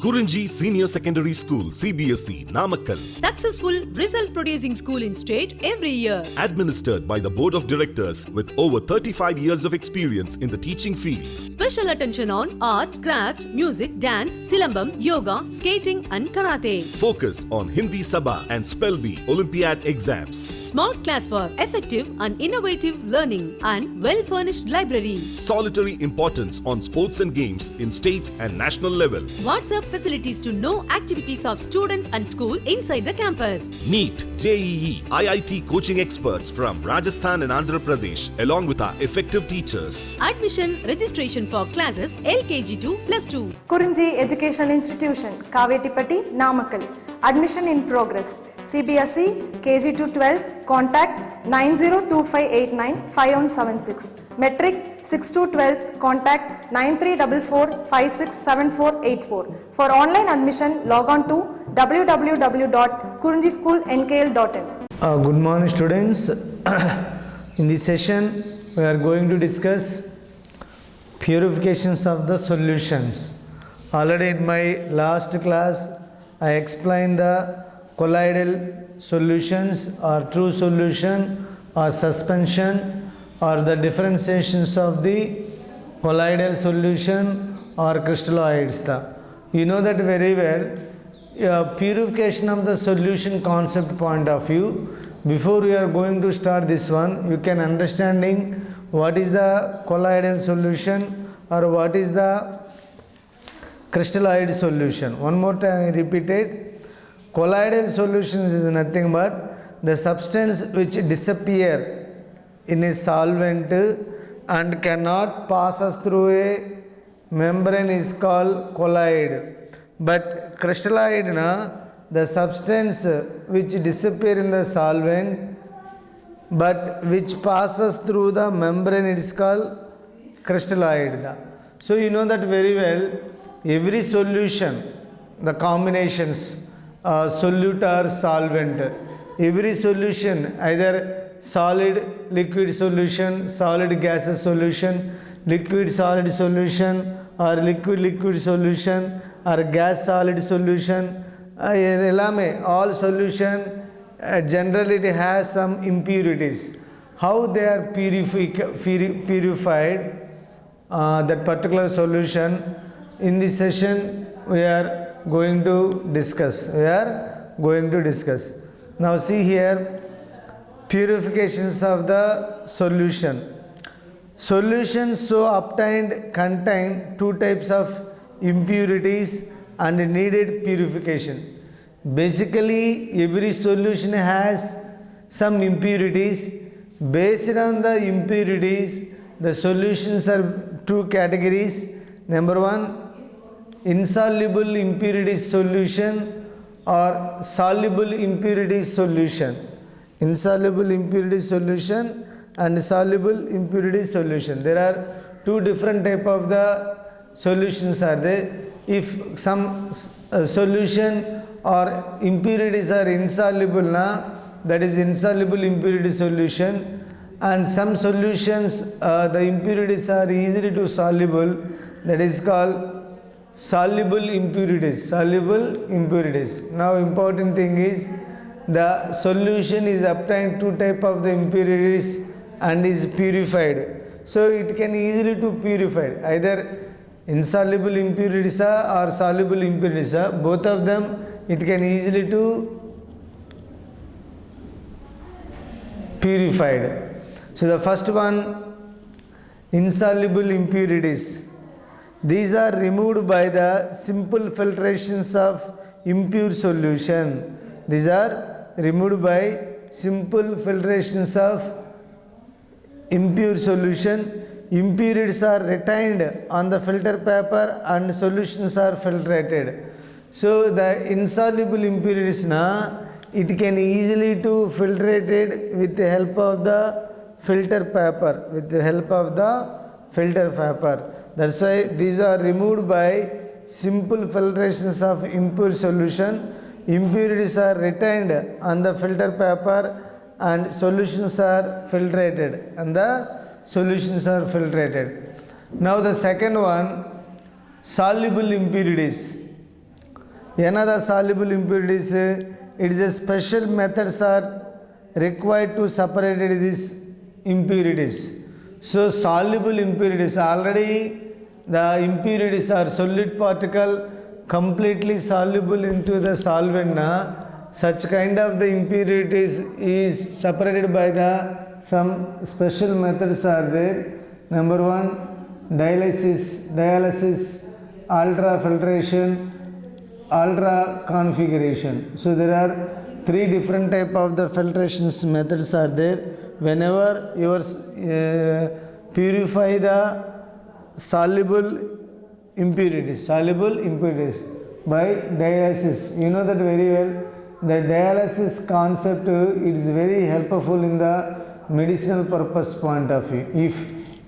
Kurinji Senior Secondary School, CBSE, Namakkal. Successful result producing school in state every year. Administered by the Board of Directors with over 35 years of experience in the teaching field. Special attention on art, craft, music, dance, silambam, yoga, skating and karate. Focus on Hindi Sabha and Spell Bee Olympiad exams. Smart class for effective and innovative learning and well-furnished library. Solitary importance on sports and games in state and national level. WhatsApp facilities to know activities of students and school inside the campus. NEET, JEE, IIT coaching experts from Rajasthan and Andhra Pradesh along with our effective teachers. Admission registration for classes LKG to +2. Kurinji Educational Institution, Kavetipatti, Namakkal. Admission in progress. CBSE, KG to 12, contact 9025895176. Metric 6 to 12, contact 9344567484. For online admission, log on to www.kurinjischoolnkl.in. Good morning, students. In this session, we are going to discuss purifications of the solutions. Already in my last class, I explained the colloidal solutions or true solution or suspension or the differentiations of the colloidal solution or crystalloids. You know that very well. Purification of the solution concept point of view. Before we are going to start this one, you can understanding what is the colloidal solution or what is the crystalloid solution. One more time I repeat it. Colloidal solutions is nothing but the substance which disappear in a solvent and cannot pass us through a membrane is called colloid. But crystalloid, the substance which disappear in the solvent but which passes through the membrane, it is called crystalloid. So you know that very well. Every solution, the combinations, solute or solvent, every solution, either solid liquid solution, solid gaseous solution, liquid solid solution or liquid liquid solution or gas solid solution, all solution generally it has some impurities. How they are purified, that particular solution, in this session we are going to discuss. Now see here, purifications of the solution. Solutions so obtained contain two types of impurities and needed purification. Basically, every solution has some impurities. Based on the impurities, the solutions are two categories. Number one, insoluble impurities solution or soluble impurities solution. Insoluble impurities solution and soluble impurities solution. There are two different type of the solutions are there. If some solution or impurities are insoluble, that is insoluble impurity solution, and some solutions the impurities are easily to soluble, that is called soluble impurities. Now important thing is the solution is obtained two type of the impurities and is purified. So it can easily to purified, either insoluble impurities or soluble impurities, both of them it can easily to purified. So the first one, insoluble impurities. These are removed by the simple filtrations of impure solution. These are removed by simple filtrations of impure solution. Impurities are retained on the filter paper and solutions are filtrated. So the insoluble impurities, it can easily to filtrated with the help of the filter paper. That's why these are removed by simple filtrations of impure solution. Impurities are retained on the filter paper and solutions are filtrated. Now the second one, soluble impurities. Another soluble impurities, it is a special methods are required to separate these impurities. So soluble impurities, already the impurities are solid particle completely soluble into the solvent. Such kind of the impurities is separated by the some special methods are there. Number one, dialysis, ultrafiltration, ultra configuration. So there are three different type of the filtrations methods are there. Whenever you purify the soluble impurities by dialysis, you know that very well. The dialysis concept is very helpful in the medicinal purpose point of view. If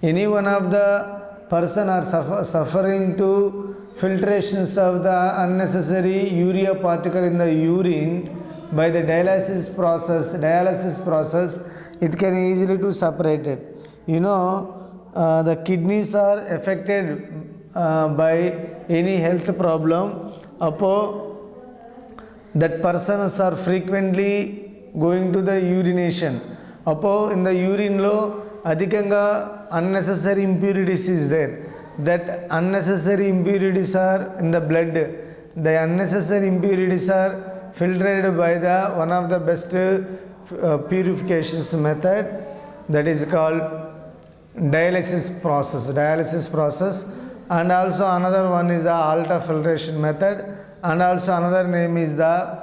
any one of the person are suffering to filtrations of the unnecessary urea particle in the urine by the dialysis process, it can easily to separate it. You know, the kidneys are affected by any health problem. That persons are frequently going to the urination. In the urine low, adhikanga unnecessary impurities is there. That unnecessary impurities are in the blood. The unnecessary impurities are filtered by the one of the best purifications method, that is called dialysis process. And also another one is the ultrafiltration method, and also another name is the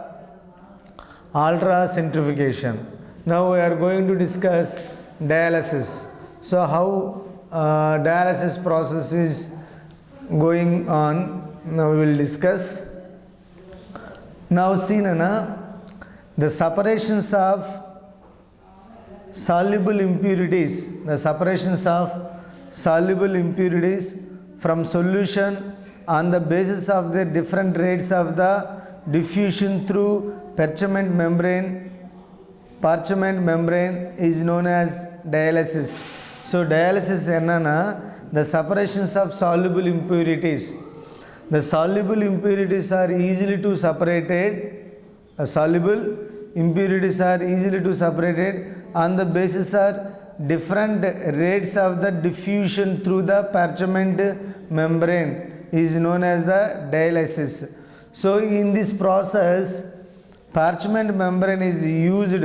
ultracentrifugation. Now we are going to discuss dialysis. So how dialysis process is going on, now we will discuss. Now see Nana, the separations of soluble impurities from solution on the basis of the different rates of the diffusion through parchment membrane is known as dialysis. So dialysis enna, the separations of soluble impurities. The soluble impurities are easily to separated. Soluble impurities are easily to separated on the basis of different rates of the diffusion through the parchment membrane is known as the dialysis. So in this process, parchment membrane is used,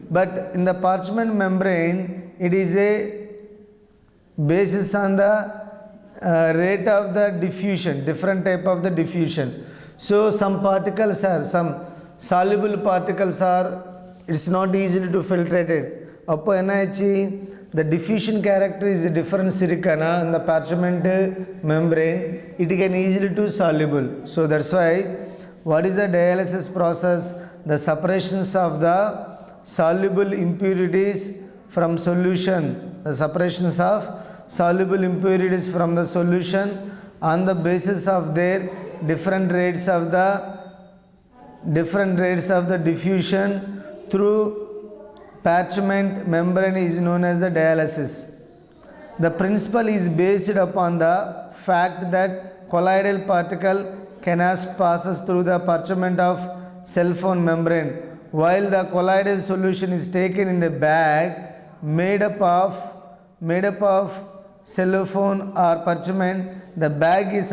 but in the parchment membrane, it is a basis on the rate of the diffusion, different type of the diffusion. So some particles are, some soluble particles are, it's not easily to filtrated. The diffusion character is a different silica in the parchment membrane, it can easily to soluble. So that's why, what is the dialysis process? The separations of the soluble impurities from solution, the separations of soluble impurities from the solution on the basis of their different rates of the diffusion through parchment membrane is known as the dialysis. The principle is based upon the fact that colloidal particle passes through the parchment of cell phone membrane, while the colloidal solution is taken in the bag made up of cellophane or parchment. The bag is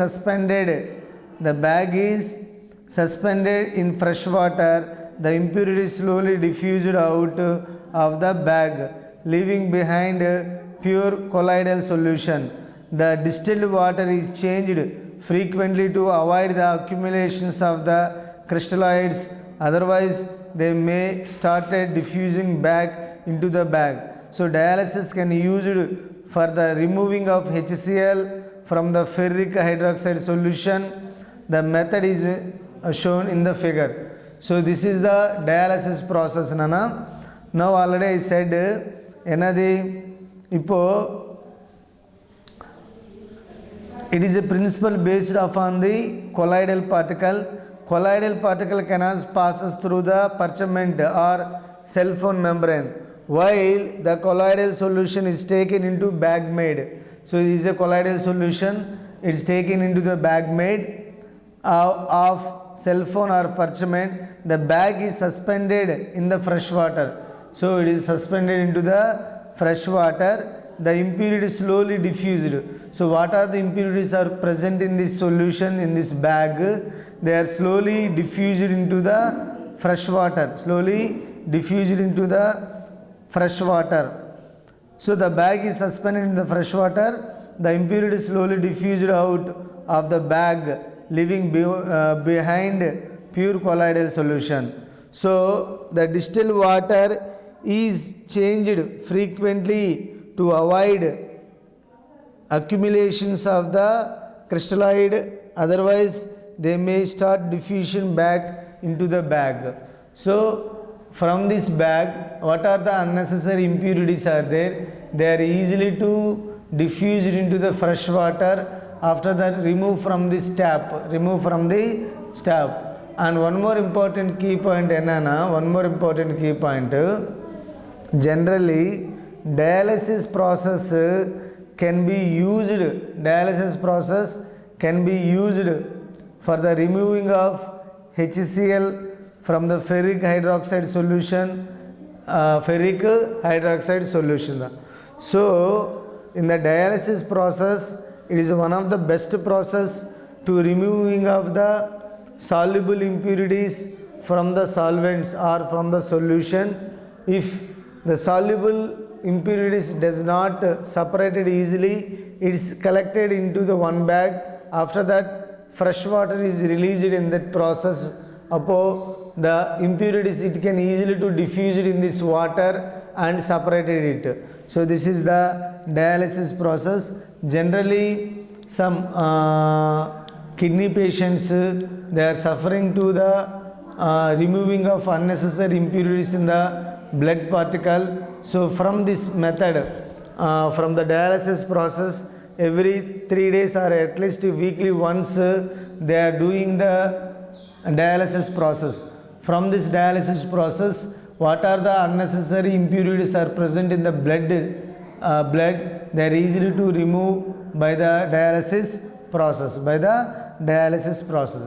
suspended in fresh water. The impurity slowly diffused out of the bag, leaving behind pure colloidal solution. The distilled water is changed frequently to avoid the accumulations of the crystalloids, otherwise they may start diffusing back into the bag. So dialysis can be used for the removing of HCl from the ferric hydroxide solution. The method is shown in the figure. So this is the dialysis process, Nana. Now already I said, it is a principle based upon the colloidal particle. Colloidal particle cannot passes through the parchment or cell phone membrane, while the colloidal solution is taken into bag made. So it is a colloidal solution, it is taken into the bag made, of cell phone or parchment, the bag is suspended in the fresh water. So it is suspended into the fresh water. The impurity is slowly diffused. So what are the impurities are present in this solution, in this bag? They are slowly diffused into the fresh water. Slowly diffused into the fresh water. So the bag is suspended in the fresh water. The impurity is slowly diffused out of the bag, leaving behind pure colloidal solution. So the distilled water is changed frequently to avoid accumulations of the crystalloid, otherwise they may start diffusion back into the bag. So from this bag, what are the unnecessary impurities are there? They are easily to diffuse into the fresh water. After that, remove from this tap. And one more important key point, generally dialysis process can be used for the removing of HCl from the ferric hydroxide solution. So in the dialysis process, it is one of the best process to removing of the soluble impurities from the solvents or from the solution. If the soluble impurities does not separated easily, it is collected into the one bag. After that, fresh water is released in that process. Upon the impurities, it can easily to diffuse it in this water and separated it. So this is the dialysis process. Generally, some kidney patients, they are suffering to the removing of unnecessary impurities in the blood particle. So from this method, from the dialysis process, every 3 days or at least weekly once, they are doing the dialysis process. From this dialysis process, what are the unnecessary impurities are present in the blood, they are easily to remove by the dialysis process.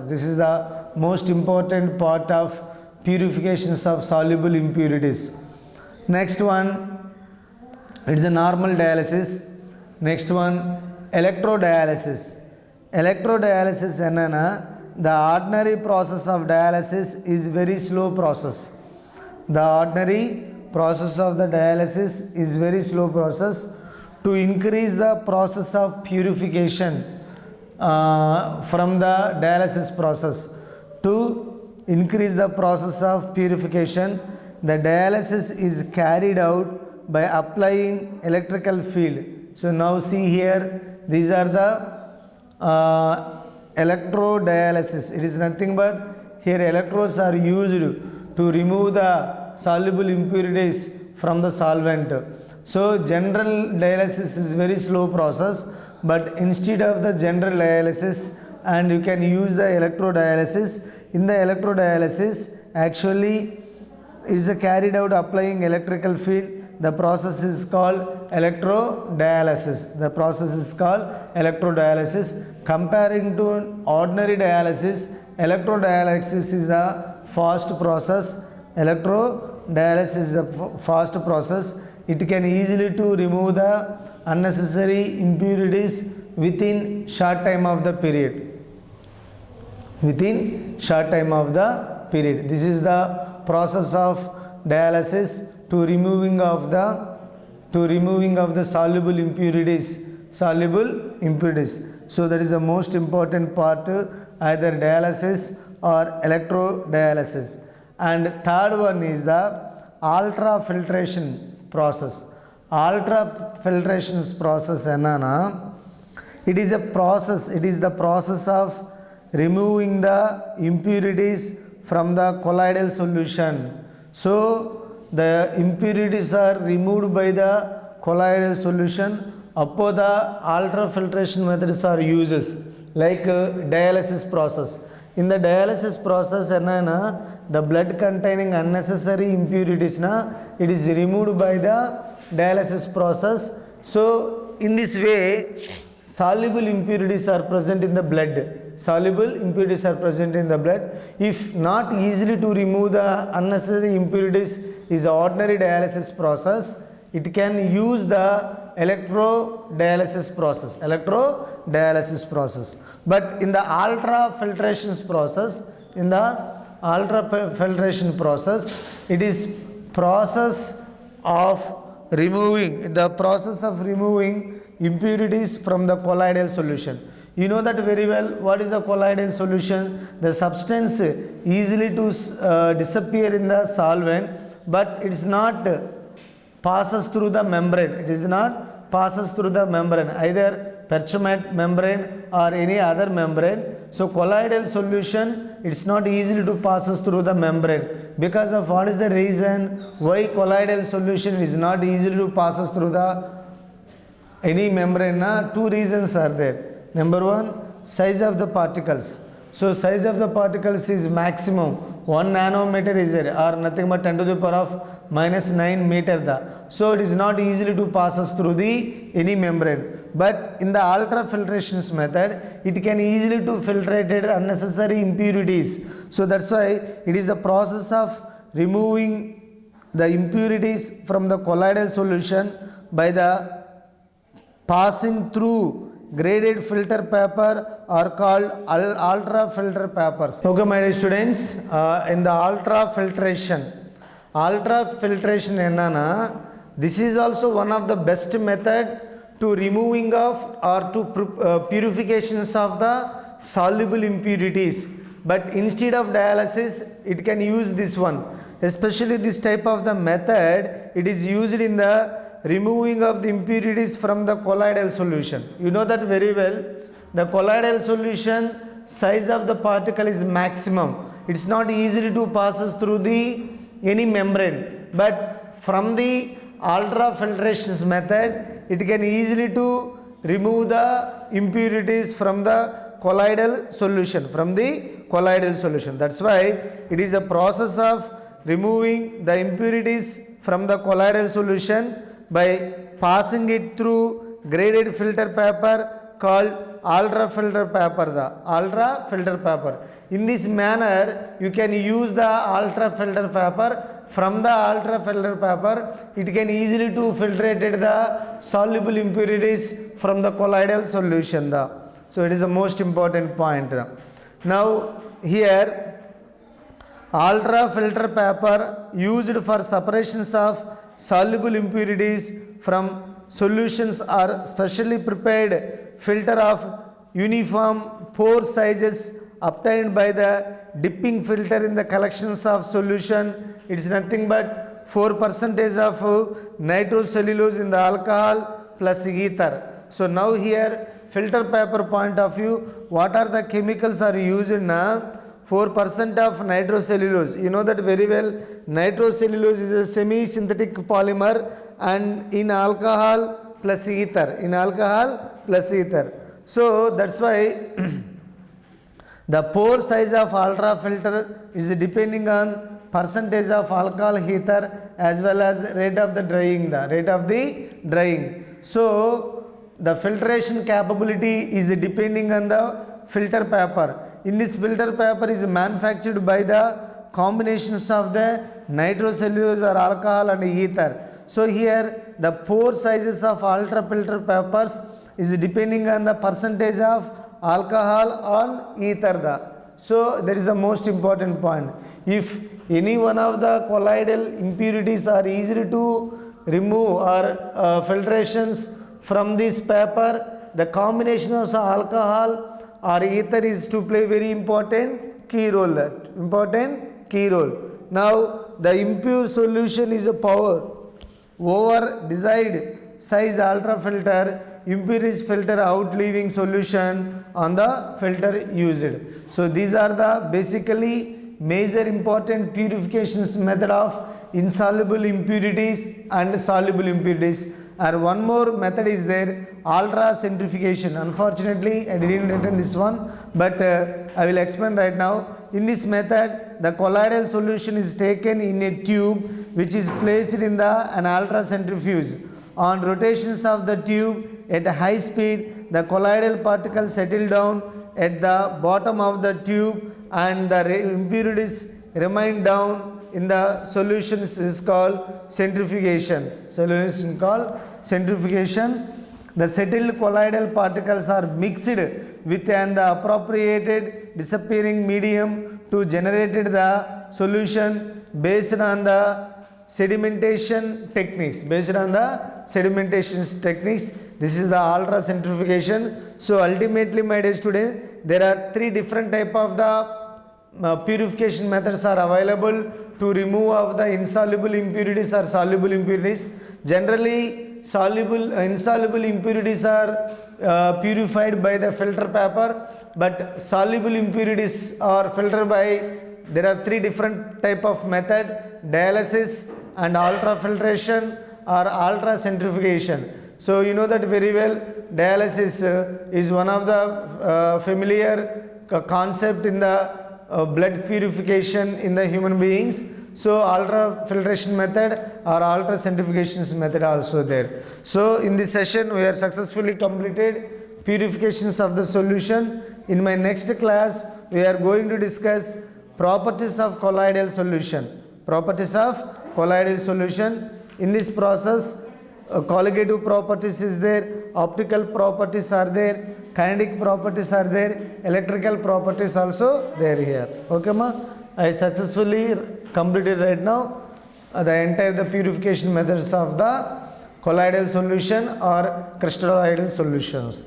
This is the most important part of purifications of soluble impurities. Next one, it is a normal dialysis. Next one, electrodialysis. Electrodialysis enna, the ordinary process of dialysis is very slow process. The ordinary process of the dialysis is very slow process. To increase the process of purification from the dialysis process, to increase the process of purification, the dialysis is carried out by applying electrical field. So now see here, these are the electrodialysis. It is nothing but here electrodes are used to remove the soluble impurities from the solvent. So general dialysis is very slow process, but instead of the general dialysis, and you can use the electrodialysis. In the electrodialysis, actually is carried out applying electrical field. The process is called electrodialysis. Comparing to an ordinary dialysis, electrodialysis is a fast process. It can easily to remove the unnecessary impurities within short time of the period. This is the process of dialysis to removing of the soluble impurities. So that is the most important part, either dialysis or electrodialysis. And third one is the ultrafiltration process. Ultrafiltration process enna, it is the process of removing the impurities from the colloidal solution. So the impurities are removed by the colloidal solution. Upon the ultrafiltration methods are used, like dialysis process. In the dialysis process, the blood containing unnecessary impurities, it is removed by the dialysis process. So in this way, soluble impurities are present in the blood. soluble impurities are present in the blood. If not easily to remove the unnecessary impurities is ordinary dialysis process, it can use the electrodialysis process. But in the ultrafiltration process, it is process of removing impurities from the colloidal solution. You know that very well. What is the colloidal solution? The substance easily to disappear in the solvent, but it is not passes through the membrane. Either Perchment membrane or any other membrane. So colloidal solution, it's not easily to passes through the membrane. Because of what is the reason why colloidal solution is not easily to passes through the any membrane? Two reasons are there. Number one, size of the particles. So size of the particles is maximum 1 nanometer is there, or nothing but 10 to the power of -9 meter. So it is not easily to passes through the any membrane. But in the ultrafiltration method, it can easily to filtrate unnecessary impurities. So that's why it is a process of removing the impurities from the colloidal solution by the passing through graded filter paper are called ultrafilter papers. Okay, my dear students, in the ultrafiltration enna, this is also one of the best method to removing of or to purifications of the soluble impurities. But instead of dialysis, it can use this one. Especially this type of the method, it is used in the removing of the impurities from the colloidal solution. You know that very well. The colloidal solution size of the particle is maximum. It's not easily to passes through the any membrane. But from the ultrafiltration method, it can easily to remove the impurities from the colloidal solution. That's why it is a process of removing the impurities from the colloidal solution by passing it through graded filter paper called ultrafilter paper. In this manner, you can use the ultrafilter paper. From the ultrafilter paper, it can easily to filtrate the soluble impurities from the colloidal solution. So it is the most important point. Now here, ultrafilter paper used for separations of soluble impurities from solutions are specially prepared filter of uniform pore sizes obtained by the dipping filter in the collections of solution. It is nothing but 4% of nitrocellulose in the alcohol plus ether. So now here filter paper point of view, what are the chemicals are used in 4% of nitrocellulose. You know that very well. Nitrocellulose is a semi-synthetic polymer and in alcohol plus ether. So that's why the pore size of ultrafilter is depending on percentage of alcohol ether as well as rate of the drying. So the filtration capability is depending on the filter paper. In this filter paper is manufactured by the combinations of the nitrocellulose or alcohol and ether. So here the pore sizes of ultrafilter papers is depending on the percentage of alcohol on ether. So that is the most important point. If any one of the colloidal impurities are easy to remove or filtrations from this paper, the combination of alcohol or ether is to play very important key role. Now the impure solution is a power over desired size ultrafilter impurities filter out leaving solution on the filter used. So these are the basically major important purifications method of insoluble impurities and soluble impurities. And one more method is there, ultracentrifugation. Unfortunately, I didn't written this one, but I will explain right now. In this method, the colloidal solution is taken in a tube which is placed in an ultracentrifuge. On rotations of the tube at a high speed, the colloidal particles settle down at the bottom of the tube and the impurities remain down in the solutions is called centrifugation. Solution is called centrifugation. The settled colloidal particles are mixed with an appropriated disappearing medium to generate the solution based on the sedimentation techniques. This is the ultracentrifugation. So ultimately, my dear students, there are three different type of the purification methods are available to remove of the insoluble impurities or soluble impurities. Generally, insoluble impurities are purified by the filter paper, but soluble impurities are filtered by, there are three different type of method: dialysis and ultrafiltration or ultracentrifugation. So you know that very well. Dialysis is one of the familiar concept in the blood purification in the human beings. So ultrafiltration method or ultracentrifugation method also there. So in this session we are successfully completed purifications of the solution. In my next class we are going to discuss properties of colloidal solution. Properties of colloidal solution. In this process, colligative properties is there, optical properties are there, kinetic properties are there, electrical properties also there here. Okay ma? I successfully completed right now the purification methods of the colloidal solution or crystalloidal solutions.